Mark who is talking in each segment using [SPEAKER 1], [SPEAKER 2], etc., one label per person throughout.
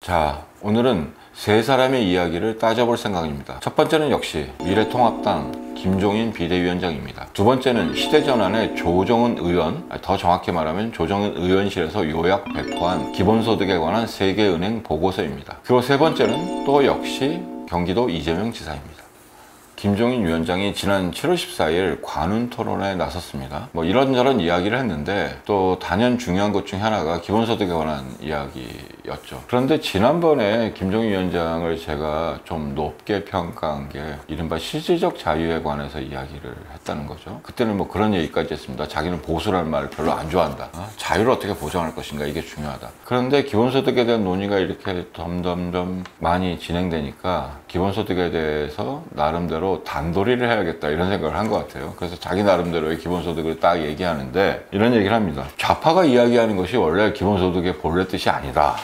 [SPEAKER 1] 자, 오늘은 세 사람의 이야기를 따져볼 생각입니다. 첫 번째는 역시 미래통합당 김종인 비대위원장입니다. 두 번째는 시대전환의 조정은 의원, 더 정확히 말하면 조정은 의원실에서 요약 배포한 기본소득에 관한 세계은행 보고서입니다. 그리고 세 번째는 또 역시 경기도 이재명 지사입니다. 김종인 위원장이 지난 7월 14일 관훈 토론에 나섰습니다. 뭐 이런저런 이야기를 했는데 또 단연 중요한 것 중에 하나가 기본소득에 관한 이야기였죠. 그런데 지난번에 김종인 위원장을 제가 좀 높게 평가한 게 이른바 실질적 자유에 관해서 이야기를 했다는 거죠. 그때는 뭐 그런 얘기까지 했습니다. 자기는 보수라는 말을 별로 안 좋아한다. 자유를 어떻게 보장할 것인가, 이게 중요하다. 그런데 기본소득에 대한 논의가 이렇게 점점점 많이 진행되니까 기본소득에 대해서 나름대로 단도리를 해야겠다, 이런 생각을 한 것 같아요. 그래서 자기 나름대로의 기본소득을 딱 얘기하는데 이런 얘기를 합니다. 좌파가 이야기하는 것이 원래 기본소득의 본래 뜻이 아니다.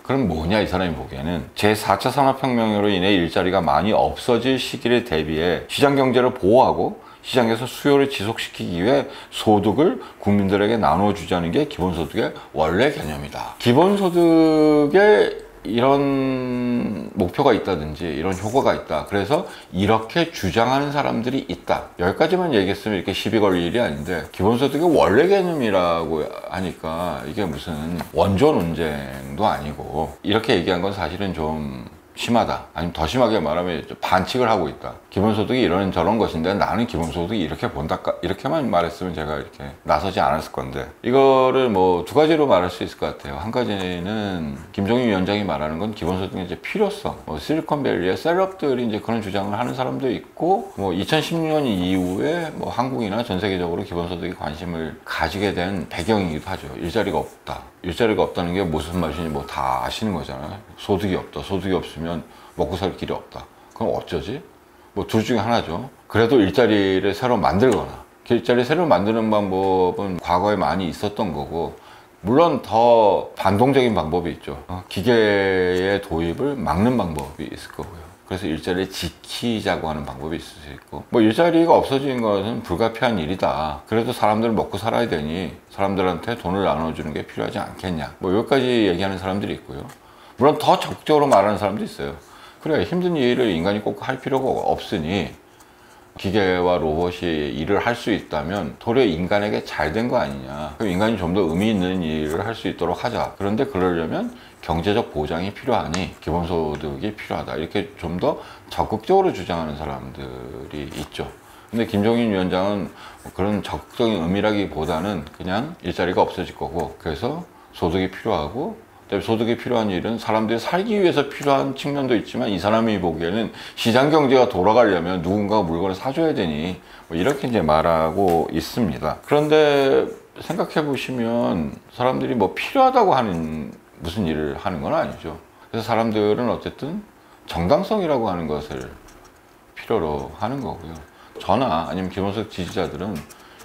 [SPEAKER 1] 그럼 뭐냐, 이 사람이 보기에는 제4차 산업혁명으로 인해 일자리가 많이 없어질 시기를 대비해 시장경제를 보호하고 시장에서 수요를 지속시키기 위해 소득을 국민들에게 나눠주자는 게 기본소득의 원래 개념이다. 기본소득에 이런 목표가 있다든지 이런 효과가 있다, 그래서 이렇게 주장하는 사람들이 있다. 여기까지만 얘기했으면 이렇게 시비 걸 일이 아닌데, 기본소득의 원래 개념이라고 하니까 이게 무슨 원조 논쟁도 아니고, 이렇게 얘기한 건 사실은 좀 심하다, 아니면 더 심하게 말하면 반칙을 하고 있다. 기본소득이 이런 저런 것인데 나는 기본소득이 이렇게 본다, 이렇게만 말했으면 제가 이렇게 나서지 않았을 건데, 이거를 뭐 두 가지로 말할 수 있을 것 같아요. 한 가지는 김종인 위원장이 말하는 건 기본소득의 이제 필요성, 뭐 실리콘밸리의 셀럽들이 이제 그런 주장을 하는 사람도 있고, 뭐 2016년 이후에 뭐 한국이나 전 세계적으로 기본소득에 관심을 가지게 된 배경이기도 하죠. 일자리가 없다. 일자리가 없다는 게 무슨 말인지 뭐 다 아시는 거잖아요. 소득이 없다. 소득이 없으면 먹고 살 길이 없다. 그럼 어쩌지? 뭐 둘 중에 하나죠. 그래도 일자리를 새로 만들거나, 일자리를 새로 만드는 방법은 과거에 많이 있었던 거고, 물론 더 반동적인 방법이 있죠. 기계의 도입을 막는 방법이 있을 거고요. 그래서 일자리를 지키자고 하는 방법이 있을 수 있고, 뭐 일자리가 없어지는 것은 불가피한 일이다. 그래도 사람들은 먹고 살아야 되니 사람들한테 돈을 나눠주는 게 필요하지 않겠냐, 뭐 여기까지 얘기하는 사람들이 있고요. 물론 더 적극적으로 말하는 사람도 있어요. 그래, 힘든 일을 인간이 꼭 할 필요가 없으니 기계와 로봇이 일을 할 수 있다면 도리어 인간에게 잘 된 거 아니냐, 그럼 인간이 좀 더 의미 있는 일을 할 수 있도록 하자. 그런데 그러려면 경제적 보장이 필요하니 기본소득이 필요하다, 이렇게 좀 더 적극적으로 주장하는 사람들이 있죠. 근데 김종인 위원장은 그런 적극적인 의미라기보다는 그냥 일자리가 없어질 거고, 그래서 소득이 필요하고, 소득이 필요한 일은 사람들이 살기 위해서 필요한 측면도 있지만, 이 사람이 보기에는 시장 경제가 돌아가려면 누군가가 물건을 사줘야 되니, 뭐 이렇게 이제 말하고 있습니다. 그런데 생각해 보시면 사람들이 뭐 필요하다고 하는 무슨 일을 하는 건 아니죠. 그래서 사람들은 어쨌든 정당성이라고 하는 것을 필요로 하는 거고요. 저나 아니면 기본소득 지지자들은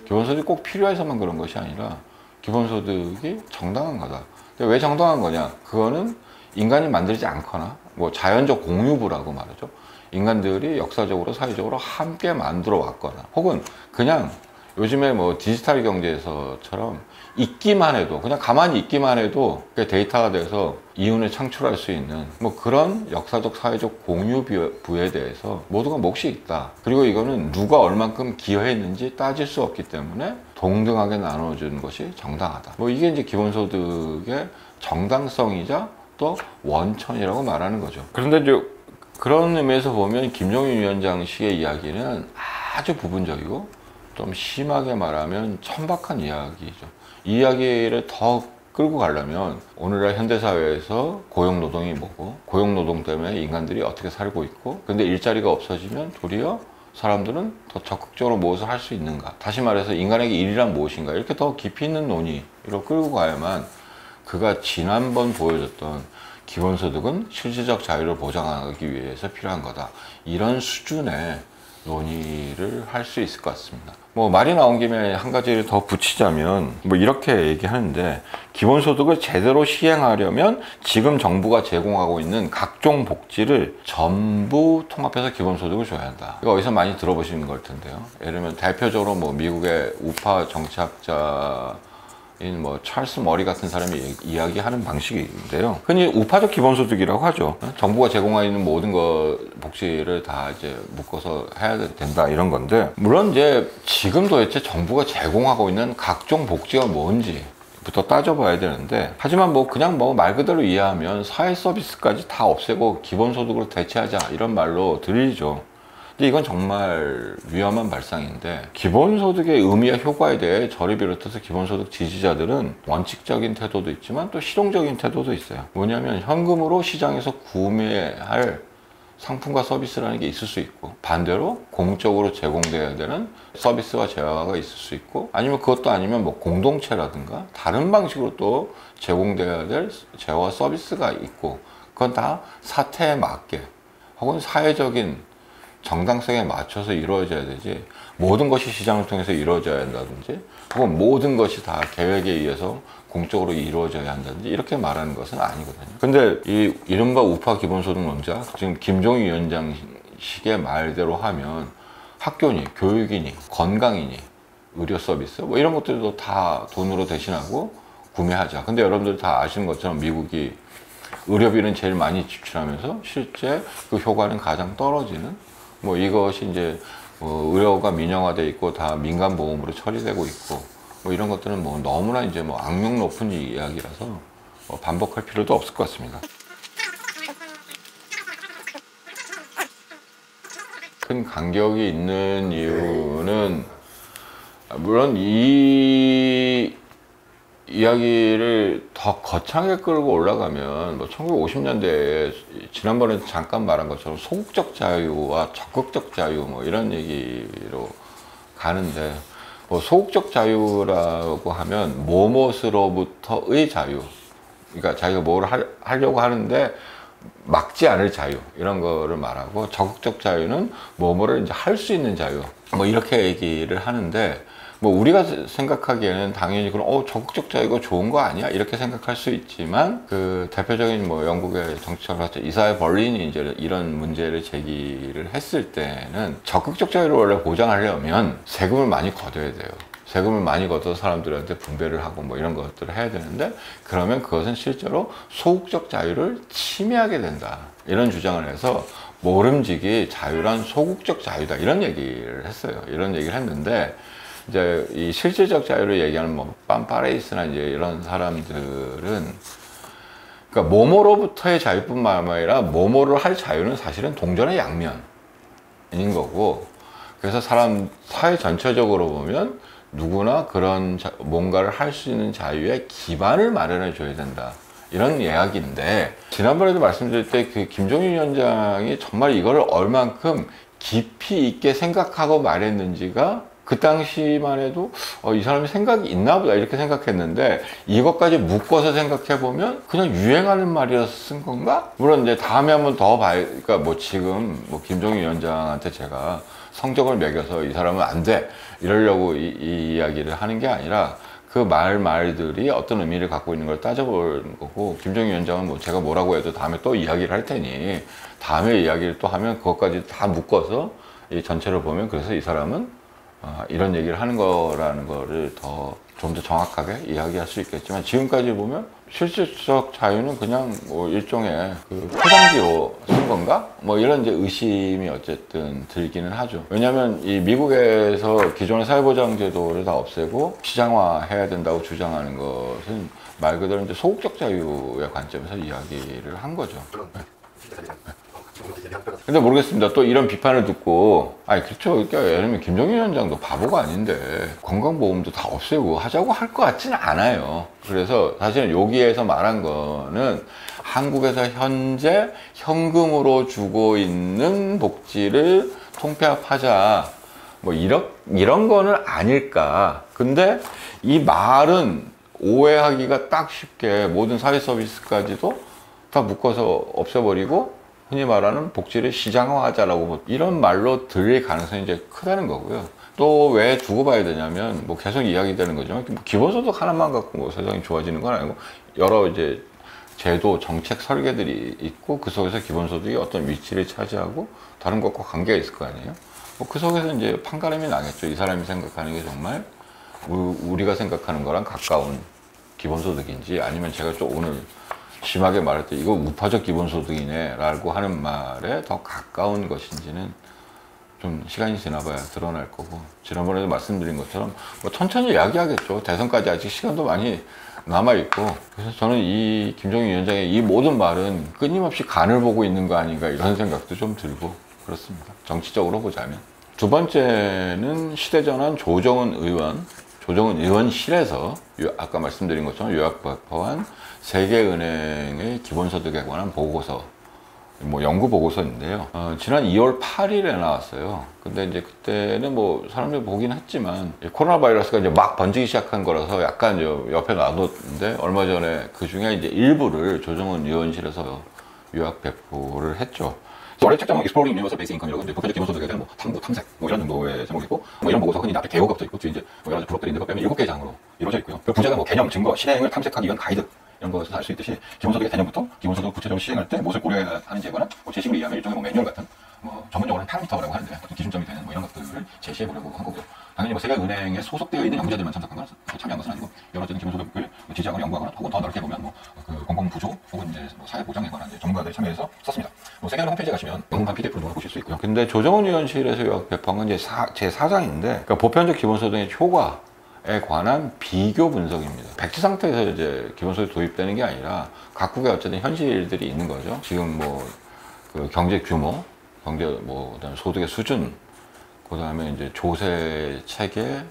[SPEAKER 1] 기본소득이 꼭 필요해서만 그런 것이 아니라 기본소득이 정당한 거다. 왜 정당한 거냐? 그거는 인간이 만들지 않거나 뭐 자연적 공유부라고 말하죠. 인간들이 역사적으로 사회적으로 함께 만들어 왔거나, 혹은 그냥 요즘에 뭐 디지털 경제에서처럼 있기만 해도, 그냥 가만히 있기만 해도 데이터가 돼서 이윤을 창출할 수 있는 뭐 그런 역사적 사회적 공유부에 대해서 모두가 몫이 있다. 그리고 이거는 누가 얼만큼 기여했는지 따질 수 없기 때문에 동등하게 나눠주는 것이 정당하다. 뭐 이게 이제 기본소득의 정당성이자 또 원천이라고 말하는 거죠. 그런데 이제 그런 의미에서 보면 김종인 위원장식의 이야기는 아주 부분적이고 좀 심하게 말하면 천박한 이야기죠. 이 이야기를 더 끌고 가려면 오늘날 현대사회에서 고용노동이 뭐고, 고용노동 때문에 인간들이 어떻게 살고 있고, 근데 일자리가 없어지면 도리어 사람들은 더 적극적으로 무엇을 할 수 있는가, 다시 말해서 인간에게 일이란 무엇인가, 이렇게 더 깊이 있는 논의로 끌고 가야만 그가 지난번 보여줬던 기본소득은 실질적 자유를 보장하기 위해서 필요한 거다, 이런 수준의 논의를 할 수 있을 것 같습니다. 뭐 말이 나온 김에 한 가지를 더 붙이자면 뭐 이렇게 얘기하는데, 기본소득을 제대로 시행하려면 지금 정부가 제공하고 있는 각종 복지를 전부 통합해서 기본소득을 줘야 한다. 이거 어디서 많이 들어보시는 걸 텐데요. 예를 들면 대표적으로 뭐 미국의 우파 정치학자의 뭐 찰스 머리 같은 사람이 이야기하는 방식인데요. 흔히 우파적 기본소득이라고 하죠. 정부가 제공하고 있는 모든 복지를 다 이제 묶어서 해야 된다 이런 건데, 물론 이제 지금 도대체 정부가 제공하고 있는 각종 복지가 뭔지 부터 따져봐야 되는데, 하지만 뭐 그냥 뭐 말 그대로 이해하면 사회 서비스까지 다 없애고 기본소득으로 대체하자 이런 말로 들리죠. 근데 이건 정말 위험한 발상인데, 기본소득의 의미와 효과에 대해 저를 비롯해서 기본소득 지지자들은 원칙적인 태도도 있지만 또 실용적인 태도도 있어요. 뭐냐면 현금으로 시장에서 구매할 상품과 서비스라는 게 있을 수 있고, 반대로 공적으로 제공돼야 되는 서비스와 재화가 있을 수 있고, 아니면 그것도 아니면 뭐 공동체라든가 다른 방식으로 또 제공돼야 될 재화 서비스가 있고, 그건 다 사태에 맞게 혹은 사회적인 정당성에 맞춰서 이루어져야 되지, 모든 것이 시장을 통해서 이루어져야 한다든지 혹은 모든 것이 다 계획에 의해서 공적으로 이루어져야 한다든지 이렇게 말하는 것은 아니거든요. 근데 이 이른바 우파 기본소득론자, 지금 김종인 위원장식의 말대로 하면 학교니 교육이니 건강이니 의료 서비스 뭐 이런 것들도 다 돈으로 대신하고 구매하자. 근데 여러분들 다 아시는 것처럼 미국이 의료비는 제일 많이 지출하면서 실제 그 효과는 가장 떨어지는, 뭐 이것이 이제 의료가 민영화돼 있고 다 민간 보험으로 처리되고 있고, 뭐 이런 것들은 뭐 너무나 이제 뭐 악명 높은 이야기라서 뭐 반복할 필요도 없을 것 같습니다. 큰 간격이 있는 이유는, 물론 이 이야기를 더 거창하게 끌고 올라가면 뭐 1950년대에 지난번에 잠깐 말한 것처럼 소극적 자유와 적극적 자유 뭐 이런 얘기로 가는데, 뭐 소극적 자유라고 하면 뭐뭇으로부터의 자유, 그러니까 자기가 뭘 하려고 하는데 막지 않을 자유 이런 거를 말하고, 적극적 자유는 뭐뭐를 이제 할 수 있는 자유 뭐 이렇게 얘기를 하는데, 뭐 우리가 생각하기에는 당연히 그럼 적극적 자유가 좋은 거 아니야 이렇게 생각할 수 있지만, 그 대표적인 뭐 영국의 정치학자 이사야 벌린이 이제 이런 문제를 제기를 했을 때는, 적극적 자유를 원래 보장하려면 세금을 많이 걷어야 돼요. 세금을 많이 걷어서 사람들한테 분배를 하고 뭐 이런 것들을 해야 되는데, 그러면 그것은 실제로 소극적 자유를 침해하게 된다 이런 주장을 해서, 모름지기 자유란 소극적 자유다 이런 얘기를 했어요. 이런 얘기를 했는데, 이제 이 실질적 자유를 얘기하는 뭐 빰파레이스나 이제 이런 사람들은, 그러니까 뭐뭐로부터의 자유뿐만 아니라 뭐뭐를 할 자유는 사실은 동전의 양면인 거고, 그래서 사회 전체적으로 보면 누구나 그런 뭔가를 할 수 있는 자유의 기반을 마련해 줘야 된다 이런 이야기인데, 지난번에도 말씀드릴 때 그 김종인 위원장이 정말 이거를 얼만큼 깊이 있게 생각하고 말했는지가, 그 당시만 해도 이 사람이 생각이 있나 보다 이렇게 생각했는데, 이것까지 묶어서 생각해 보면 그냥 유행하는 말이어서 쓴 건가? 물론 이제 다음에 한번 더 봐야, 그러니까 뭐 지금 뭐 김종인 위원장한테 제가 성적을 매겨서 이 사람은 안 돼 이러려고 이 이야기를 하는 게 아니라, 그 말들이 어떤 의미를 갖고 있는 걸 따져보는 거고, 김종인 위원장은 뭐 제가 뭐라고 해도 다음에 또 이야기를 할 테니 다음에 이야기를 또 하면 그것까지 다 묶어서 이 전체를 보면, 그래서 이 사람은 이런 얘기를 하는 거라는 거를 좀 더 정확하게 이야기할 수 있겠지만, 지금까지 보면 실질적 자유는 그냥 뭐 일종의 그 포장지로 쓴 건가? 뭐 이런 이제 의심이 어쨌든 들기는 하죠. 왜냐하면 이 미국에서 기존의 사회보장제도를 다 없애고 시장화해야 된다고 주장하는 것은 말 그대로 이제 소극적 자유의 관점에서 이야기를 한 거죠. 근데 모르겠습니다. 또 이런 비판을 듣고, 그렇죠. 그러니까 예를 들면 김종인 위원장도 바보가 아닌데 건강보험도 다 없애고 하자고 할 것 같지는 않아요. 그래서 사실은 여기에서 말한 거는 한국에서 현재 현금으로 주고 있는 복지를 통폐합하자 뭐 이런 거는 아닐까. 근데 이 말은 오해하기가 딱 쉽게 모든 사회 서비스까지도 다 묶어서 없애버리고 흔히 말하는 복지를 시장화하자라고 이런 말로 들릴 가능성이 이제 크다는 거고요. 또 왜 두고 봐야 되냐면, 뭐 계속 이야기되는 거지만, 기본소득 하나만 갖고 뭐 세상이 좋아지는 건 아니고, 여러 이제 제도 정책 설계들이 있고, 그 속에서 기본소득이 어떤 위치를 차지하고 다른 것과 관계가 있을 거 아니에요. 뭐 그 속에서 이제 판가름이 나겠죠. 이 사람이 생각하는 게 정말 우리가 생각하는 거랑 가까운 기본소득인지, 아니면 제가 좀 오늘 심하게 말할 때 이거 우파적 기본소득이네 라고 하는 말에 더 가까운 것인지는 좀 시간이 지나봐야 드러날 거고, 지난번에도 말씀드린 것처럼 뭐 천천히 이야기하겠죠. 대선까지 아직 시간도 많이 남아있고. 그래서 저는 이 김종인 위원장의 이 모든 말은 끊임없이 간을 보고 있는 거 아닌가 이런 생각도 좀 들고 그렇습니다. 정치적으로 보자면. 두 번째는 시대전환 조정은 의원실에서 아까 말씀드린 것처럼 요약 발표한 세계은행의 기본소득에 관한 보고서, 뭐 연구 보고서인데요. 지난 2월 8일에 나왔어요. 근데 이제 그때는 뭐 사람들이 보긴 했지만 코로나 바이러스가 이제 막 번지기 시작한 거라서 약간 옆에 놔뒀는데, 얼마 전에 그 중에 이제 일부를 조정은 의원실에서 요약 배포를 했죠. 원래 책장은 Exploring Universal Basic Income이라고, 이제 보편적 기본소득에 대한 뭐 탐구, 탐색 뭐 이런 정도의 제목이고, 뭐 이런 보고서가 흔히 앞에 개요가 붙어 있고 뒤에 이제 뭐 여러 가지 부록들이 있는데, 그 빼면 7개의 장으로 이루어져 있고요. 그 부제가 뭐 개념, 증거, 실행을 탐색하기 위한 가이드 이런 것을 알 수 있듯이, 기본소득의 개념부터 기본소득을 구체적으로 시행할 때 무엇을 고려해야 하는지에 관한 뭐 제식으로 이해하면 일종의 뭐 매뉴얼 같은, 뭐 전문적으로는 파라미터라고 하는데 어떤 기준점이 되는 뭐 이런 것들을 제시해 보려고 한 거고요. 당연히 뭐 세계은행에 소속되어 있는 연구자들만 참여한 것은 아니고, 여러 어쨌든 기본소득을 지지하거나 연구하거나, 혹은 더 넓게 보면 뭐 그 공공부조 혹은 이제 뭐 사회보장에 관한 이제 전문가들이 참여해서 썼습니다. 뭐 세계은행 홈페이지에 가시면 연구한 PDF를 보실 수 있고요. 근데 조정은 의원실에서 요약 배포한 건 이제 제 4장인데, 그러니까 보편적 기본소득의 효과에 관한 비교 분석입니다. 백지 상태에서 이제 기본소득이 도입되는 게 아니라 각국의 어쨌든 현실들이 있는 거죠. 지금 뭐 그 경제 규모, 경제 뭐 그다음에 소득의 수준, 그다음에 이제 조세 체계,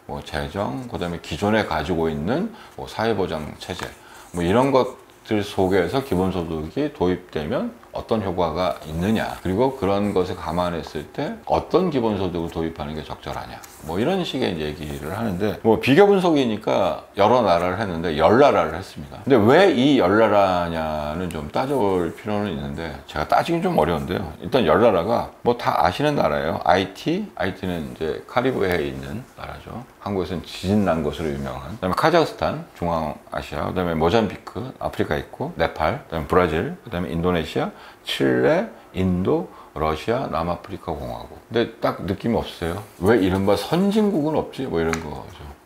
[SPEAKER 1] 뭐 재정, 그다음에 기존에 가지고 있는 뭐 사회보장 체제, 뭐 이런 것들 속에서 기본소득이 도입되면 어떤 효과가 있느냐, 그리고 그런 것을 감안했을 때 어떤 기본소득을 도입하는 게 적절하냐, 뭐 이런 식의 얘기를 하는데, 뭐 비교 분석이니까 여러 나라를 했는데 10나라를 했습니다. 근데 왜 이 10나라냐는 좀 따져볼 필요는 있는데, 제가 따지긴 좀 어려운데요. 일단 10나라가 뭐 다 아시는 나라예요. IT는 이제 카리브해에 있는 나라죠. 한국에서는 지진 난 것으로 유명한. 그다음에 카자흐스탄, 중앙아시아, 그다음에 모잠비크, 아프리카 있고, 네팔, 그다음에 브라질, 그다음에 인도네시아, 칠레, 인도, 러시아, 남아프리카 공화국. 근데 딱 느낌이 없어요. 왜 이른바 선진국은 없지? 뭐 이런 거죠.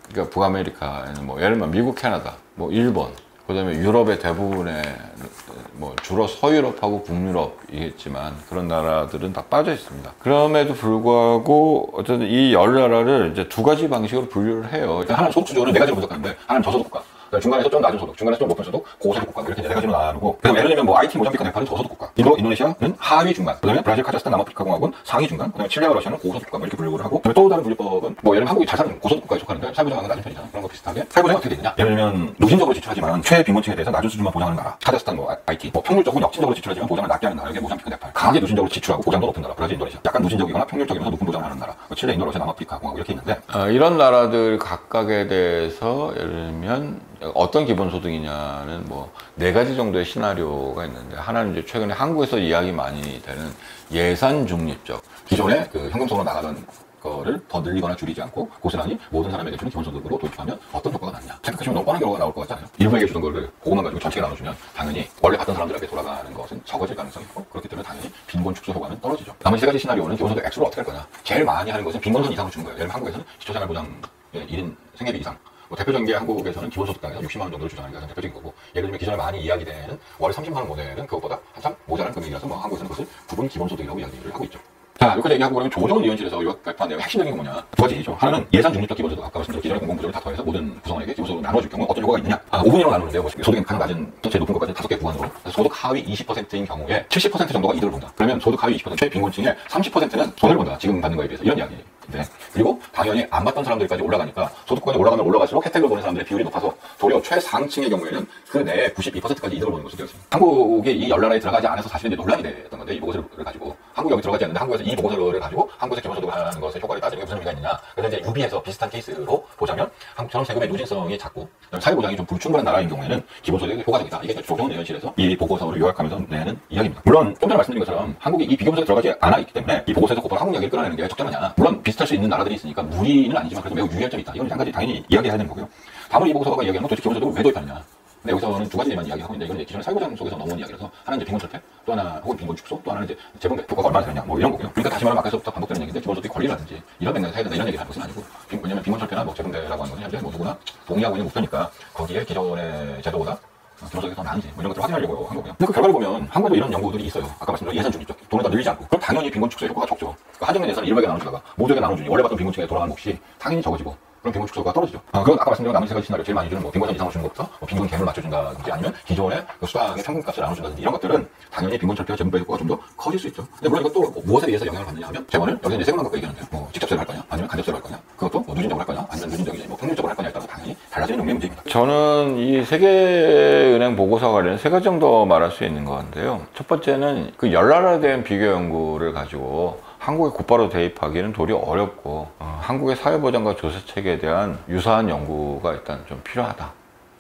[SPEAKER 1] 그러니까 북아메리카에는 뭐 예를 들면 미국, 캐나다, 뭐 일본, 그다음에 유럽의 대부분의 뭐 주로 서유럽하고 북유럽이겠지만 그런 나라들은 다 빠져 있습니다. 그럼에도 불구하고 어쨌든 이 10나라를 이제 두 가지 방식으로 분류를 해요. 하나는 소득 수준을 네 가지로 분석하는데, 하나는 저소득 국가, 중간에서 좀 낮은 소득, 중간에서 좀 높은 소득, 고소득 국가, 이렇게 네 가지로 나누고, 그래서 예를 들면 뭐 IT, 모잠비크, 네팔은 저소득 국가, 인도네시아는 하위 중간, 그다음에 브라질, 카자흐스탄, 남아프리카 공화국은 상위 중간, 그다음에 칠레와 러시아는 고소득 국가, 뭐 이렇게 분류를 하고, 또 다른 분류법은 뭐 예를 들면 한국이 잘 사는 고소득 국가에 속하는데 사회보장은 낮은 편이잖아. 그런 거 비슷하게 사회보장이 어떻게 되느냐, 예를 들면 누진적으로 지출하지만 최빈곤층에 대해서 낮은 수준만 보장하는 나라, 카자흐스탄 뭐 IT, 뭐 평균적으로 역진적으로 지출하지만 보장을 낮게 하는 나라, 이게 모잠비크, 네팔. 강하게 누진적으로 지출하고 보장도 높은 나라, 브라질, 인도네시아. 약간 누진적이거나 평균적이면서 높은 보장을 하는 나라, 뭐 칠레, 인도, 러시아, 남아프리카 공화국 이렇게 있는데, 이런 나라들 각각에 대해서 예를 들면 어떤 기본소득이냐는 뭐 네 가지 정도의 시나리오가 있는데, 하나는 이제 최근에 한국에서 이야기 많이 되는 예산 중립적, 기존에 그 현금성으로 나가던 거를 더 늘리거나 줄이지 않고 고스란히 모든 사람에게 주는 기본소득으로 도입하면 어떤 효과가 나느냐. 생각하시면 너무 뻔한 결과가 나올 것 같잖아요. 일부에게 주던 거를 그것만 가지고 전체에 나눠주면 당연히 원래 받던 사람들에게 돌아가는 것은 적어질 가능성이 있고, 그렇기 때문에 당연히 빈곤 축소 효과는 떨어지죠. 나머지 세 가지 시나리오는 기본소득 액수를 어떻게 할 거냐. 제일 많이 하는 것은 빈곤선 이상을 주는 거예요. 예를 들면 한국에서는 기초생활보장 1인 생계비 이상, 뭐 대표적인 게 한국에서는 기본소득당에서 60만 원 정도를 주장하는 게 가장 대표적인 거고, 예를 들면 기존에 많이 이야기되는 월 30만 원 모델은 그것보다 한참 모자란 금액이라서 뭐 한국에서는 그것을 부분 기본소득이라고 이야기를 하고 있죠. 자, 여기까지 얘기하고 그러면 조정은 의원실에서 요약 발표한 내용의 핵심적인 건 뭐냐? 두 가지죠. 하나는 예산 중립적 기본소득, 아까 말씀드린 기존의 공공부조를 다 더해서 모든 구성원에게 기본소득을 나눠줄 경우 어떤 효과가 있느냐? 5분위로 나누는데요. 뭐 소득이 가장 낮은, 제일 높은 것까지 5개 구간으로. 소득 하위 20%인 경우에 70% 정도가 이득을 본다. 그러면 소득 하위 20%, 최빈곤층의 30%는 손해를 본다. 지금 받는 거에 비해서. 이런 이야기인데, 그리고 당연히 안 받던 사람들까지 올라가니까 소득권이 올라가면 올라갈수록 혜택을 보는 사람들의 비율이 높아서 도리어 최상층의 경우에는 그 내에 92%까지 이득을 보는 것으로 되어 있습니다. 한국이 이 10나라에 들어가지 않아서 사실은 이제 논란이 됐던 건데, 이 보고서를 가지고 한국이 여기 들어가지 않는데 한국에서 이 보고서를 가지고 한국에서 기본소득을 하는 것의 효과를 따지는 게 무슨 의미가 있느냐. 그래서 이제 유비에서 비슷한 케이스로 보자면 한국처럼 세금의 누진성이 작고 사회보장이 좀 불충분한 나라인 경우에는 기본소득이 효과적이다. 이게 조정은 의원실에서 이 보고서를 요약하면서 내는 이야기입니다. 물론 좀 전에 말씀드린 것처럼 한국이 이 비교분석에 들어가지 않아 있기 때문에 이 보고서에서 곧바로 한국 이야기를 끌어내는 게 적절하냐. 물론 비슷할 수 있는 나라들이 있으니까 무리는 아니지만 그래도 매우 유의할 점이 있다. 이건 한 가지 당연히 이야기해야 되는 거고요. 다음으로 이 보고서가 이야기하는 건 도대체 기본소득을 왜 도입하느냐. 근데 여기서는 두 가지만 이야기하고 있는데 이건 이제 기존의 사회보장 속에서 넘어온 이야기라서 하나는 이제 빈곤철폐, 또 하나 혹은 빈곤축소, 또 하나는 이제 재분배 효과가 얼마나 되느냐 뭐 이런 거고요. 그러니까 다시 말하면 아까부터 반복되는 얘기인데 기본소득 권리라든지 이런 맥락에서 해야 된다 이런 얘기를 할 것은 아니고 왜냐면 빈곤철폐나 뭐 재분배라고 하는 것은 현재 뭐 누구나 동의하고 있는 목표니까 거기에 기존의 제도보다 기본소득이 더 나은지 뭐 이런 것들을 확인하려고 한 거고요. 근데 그 결과를 보면 한국도 이런 연구들이 있어요. 아까 말씀드린 예산 중립적 돈을 더 늘리지 않고 그럼 당연히 빈곤 축소의 효과가 적죠. 그러니까 한정된 예산을 일부에게 나눠주다가 모두에게 나눠주니 원래 받던 빈곤층에 돌아가는 몫이 당연히 적어지고 그럼 빈곤 축소가 떨어지죠. 그건 아까 말씀드린 나머지 세 가지 시나리오 제일 많이 주는 뭐 빈곤선 이상을 주는 것부터 뭐 빈곤 갭을 맞춰준다든지 아니면 기존의 그 수당의 평균값을 나눠준다든지 이런 것들은 당연히 빈곤 철폐와 재분배 효과가 좀 더 커질 수 있죠. 근데 물론 이것도 뭐 무엇에 의해서 영향을 받느냐 하면 재원을 여기서 이제 세금만 갖고 얘기하는데 뭐 직접세로 할 거냐 아니면 간접세로 할 거냐 그것도 뭐 누진적으로 할 거냐 아니면 누진적이지 뭐 평균적으로 할 거냐에 따라서 당연히 달라지는 용의 문제입니다. 저는 이 세계은행 보고서 관련 세 가지 정도 말할 수 있는 것 같은데요. 첫 번째는 그 열나라에 비교 연구를 가지고 한국에 곧바로 대입하기는 도리 어렵고 한국의 사회보장과 조세체계에 대한 유사한 연구가 일단 좀 필요하다.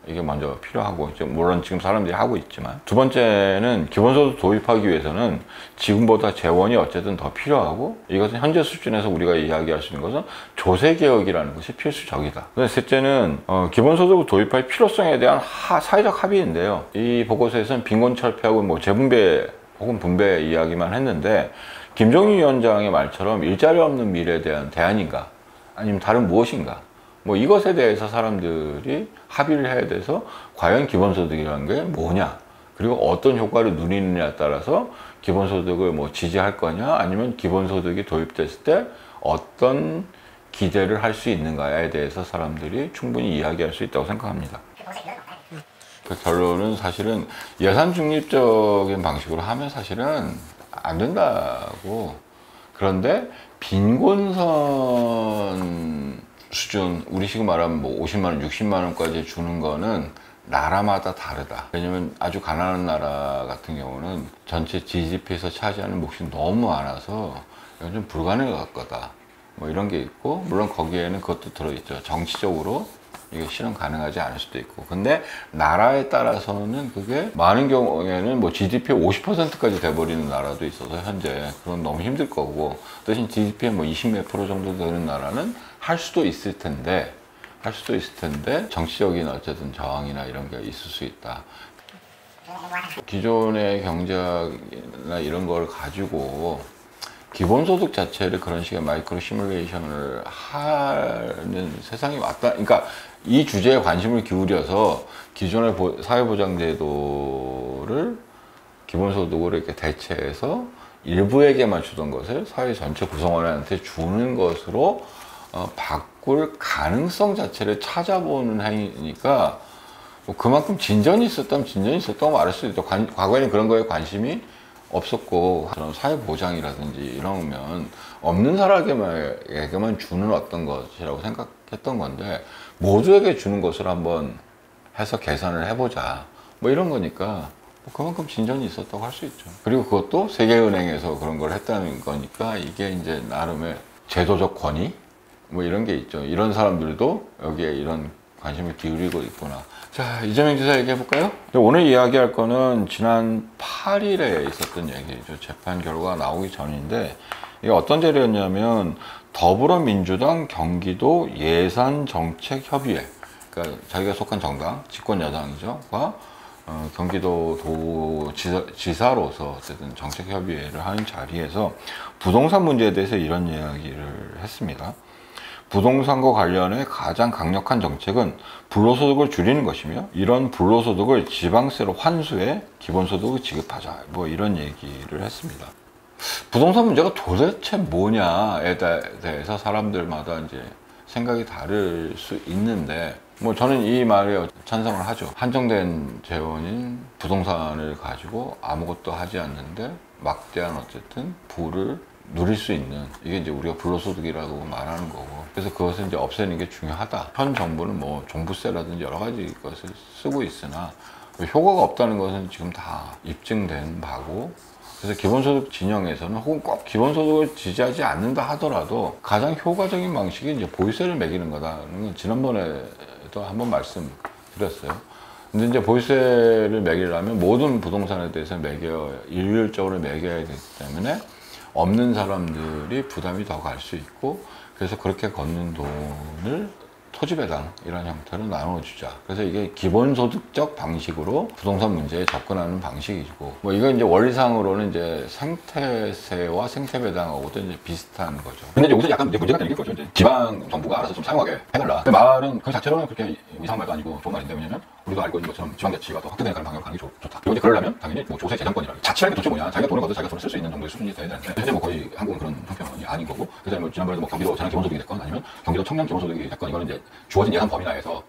[SPEAKER 1] 이게 먼저 필요하고 물론 지금 사람들이 하고 있지만 두 번째는 기본소득 도입하기 위해서는 지금보다 재원이 어쨌든 더 필요하고 이것은 현재 수준에서 우리가 이야기할 수 있는 것은 조세개혁이라는 것이 필수적이다. 셋째는 기본소득 도입할 필요성에 대한 사회적 합의인데요. 이 보고서에서는 빈곤철폐하고 뭐 재분배 혹은 분배 이야기만 했는데 김종인 위원장의 말처럼 일자리 없는 미래에 대한 대안인가 아니면 다른 무엇인가 뭐 이것에 대해서 사람들이 합의를 해야 돼서 과연 기본소득이라는 게 뭐냐 그리고 어떤 효과를 누리느냐에 따라서 기본소득을 뭐 지지할 거냐 아니면 기본소득이 도입됐을 때 어떤 기대를 할 수 있는가에 대해서 사람들이 충분히 이야기할 수 있다고 생각합니다. 그 결론은 사실은 예산 중립적인 방식으로 하면 사실은 안 된다고. 그런데 빈곤선 수준 우리식으로 말하면 뭐 50만 원, 60만 원까지 주는 거는 나라마다 다르다. 왜냐면 아주 가난한 나라 같은 경우는 전체 GDP에서 차지하는 몫이 너무 많아서 이건 좀 불가능할 거다. 뭐 이런 게 있고 물론 거기에는 그것도 들어있죠. 정치적으로 이게 실현 가능하지 않을 수도 있고 근데 나라에 따라서는 그게 많은 경우에는 뭐 GDP 50%까지 돼버리는 나라도 있어서 현재 그건 너무 힘들 거고 대신 GDP의 뭐 20 몇 프로 정도 되는 나라는 할 수도 있을 텐데 정치적인 어쨌든 저항이나 이런 게 있을 수 있다. 기존의 경제학이나 이런 걸 가지고 기본소득 자체를 그런 식의 마이크로 시뮬레이션을 하는 세상이 왔다. 그러니까 이 주제에 관심을 기울여서 기존의 사회보장제도를 기본소득으로 이렇게 대체해서 일부에게만 주던 것을 사회 전체 구성원한테 주는 것으로 바꿀 가능성 자체를 찾아보는 행위니까 뭐 그만큼 진전이 있었다고 말할 수도 있죠. 과거에는 그런 거에 관심이 없었고 그런 사회보장이라든지 이러면 없는 사람에게만 주는 어떤 것이라고 생각했던 건데 모두에게 주는 것을 한번 해서 계산을 해보자 뭐 이런 거니까 그만큼 진전이 있었다고 할 수 있죠. 그리고 그것도 세계은행에서 그런 걸 했다는 거니까 이게 이제 나름의 제도적 권위 뭐 이런 게 있죠. 이런 사람들도 여기에 이런 관심을 기울이고 있구나. 자, 이재명 지사 얘기해볼까요? 오늘 이야기할 거는 지난 8일에 있었던 얘기죠. 재판 결과가 나오기 전인데 이게 어떤 자리였냐면 더불어민주당 경기도 예산정책협의회 그러니까 자기가 속한 정당, 집권여당이죠. 과 경기도 지사로서 어쨌든 정책협의회를 하는 자리에서 부동산 문제에 대해서 이런 이야기를 했습니다. 부동산과 관련해 가장 강력한 정책은 불로소득을 줄이는 것이며 이런 불로소득을 지방세로 환수해 기본소득을 지급하자 뭐 이런 얘기를 했습니다. 부동산 문제가 도대체 뭐냐에 대해서 사람들마다 이제 생각이 다를 수 있는데 뭐 저는 이 말에 찬성을 하죠. 한정된 재원인 부동산을 가지고 아무것도 하지 않는데 막대한 어쨌든 부를 누릴 수 있는 이게 이제 우리가 불로소득이라고 말하는 거고 그래서 그것을 이제 없애는 게 중요하다. 현 정부는 뭐 종부세라든지 여러 가지 것을 쓰고 있으나 효과가 없다는 것은 지금 다 입증된 바고 그래서 기본소득 진영에서는 혹은 꼭 기본소득을 지지하지 않는다 하더라도 가장 효과적인 방식이 이제 보유세를 매기는 거다는 건 지난번에도 한번 말씀드렸어요. 근데 이제 보유세를 매기려면 모든 부동산에 대해서 일률적으로 매겨야 되기 때문에 없는 사람들이 부담이 더 갈 수 있고 그래서 그렇게 걷는 돈을 토지 배당 이런 형태로 나눠주자. 그래서 이게 기본소득적 방식으로 부동산 문제에 접근하는 방식이고, 뭐 이건 이제 원리상으로는 이제 생태세와 생태배당하고도 이제 비슷한 거죠. 근데 이제 여기서 약간 이제 문제가 되는 게 그거죠. 이제 지방 정부가 알아서 좀 사용하게 해달라. 그 말은 그 자체로는 그렇게 이상한 말도 아니고 좋은 말인데, 왜냐면 우리도 알고 있는 것처럼 지방 자치가 더 확대되는 방향으로 가는 게 좋다. 그리고 이제 그러려면 당연히 뭐 조세 재정권이라는 자치라는 게 도대체 뭐냐? 자기가 돈을 걷어 자기가 돈을 쓸 수 있는 정도의 수준이 돼야 되는데, 현재 뭐 거의 한국은 그런 형편이 아닌 거고, 그래서 뭐 지난번에도 뭐 경기도 재난 기본소득이 됐건 아니면 경기도 청년 기본소득이 됐건, 이거는 이제 주어진 예산 범위 내에서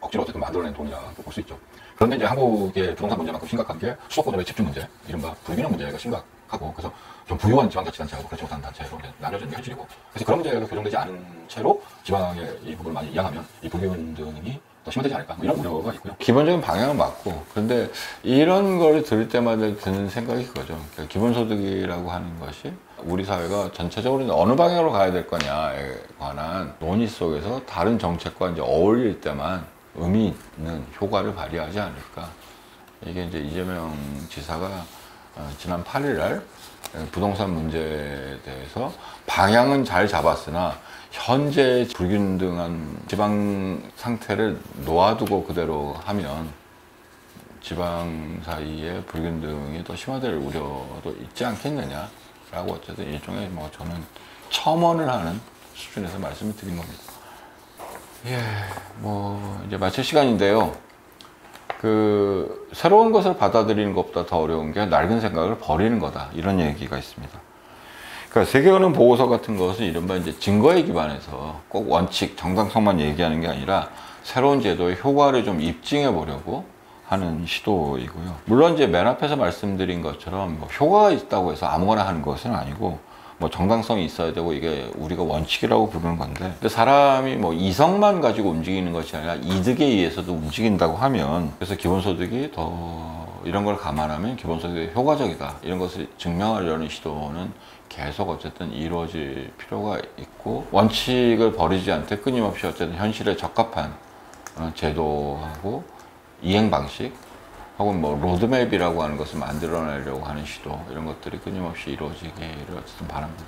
[SPEAKER 1] 억지로 어쨌든 만들어낸 돈이라고 볼 수 있죠. 그런데 이제 한국의 부동산 문제만큼 심각한 게 수도권의 집중 문제, 이른바 불균형 문제가 심각하고, 그래서 좀 부유한 지방자치단체하고 그렇지 못한 단체로 나눠지는 게 현실이고, 그래서 그런 문제가 교정되지 않은 채로 지방의 이 부분을 많이 이양하면 이 불균등이 더 심화되지 않을까, 뭐 이런 우려가 있고요. 기본적인 방향은 맞고, 그런데 이런 걸 들을 때마다 드는 생각이 그거죠. 그러니까 기본소득이라고 하는 것이 우리 사회가 전체적으로 어느 방향으로 가야 될 거냐에 관한 논의 속에서 다른 정책과 이제 어울릴 때만 의미 있는 효과를 발휘하지 않을까. 이게 이제 이재명 지사가 지난 8일 날 부동산 문제에 대해서 방향은 잘 잡았으나 현재 불균등한 지방 상태를 놓아두고 그대로 하면 지방 사이의 불균등이 더 심화될 우려도 있지 않겠느냐라고, 어쨌든 일종의 뭐 저는 첨언을 하는 수준에서 말씀을 드린 겁니다. 예, 뭐 이제 마칠 시간인데요. 그 새로운 것을 받아들이는 것보다 더 어려운 게 낡은 생각을 버리는 거다, 이런 얘기가 있습니다. 그러니까 세계은행 보고서 같은 것은 이른바 이제 증거에 기반해서 꼭 원칙, 정당성만 얘기하는 게 아니라 새로운 제도의 효과를 좀 입증해 보려고 하는 시도이고요. 물론 이제 맨 앞에서 말씀드린 것처럼 뭐 효과가 있다고 해서 아무거나 하는 것은 아니고, 뭐 정당성이 있어야 되고 이게 우리가 원칙이라고 부르는 건데, 근데 사람이 뭐 이성만 가지고 움직이는 것이 아니라 이득에 의해서도 움직인다고 하면, 그래서 기본소득이 더 이런 걸 감안하면 기본소득이 효과적이다, 이런 것을 증명하려는 시도는 계속 어쨌든 이루어질 필요가 있고, 원칙을 버리지 않되 끊임없이 어쨌든 현실에 적합한 제도하고 이행 방식 혹은 뭐 로드맵이라고 하는 것을 만들어내려고 하는 시도, 이런 것들이 끊임없이 이루어지기를 어쨌든 바랍니다.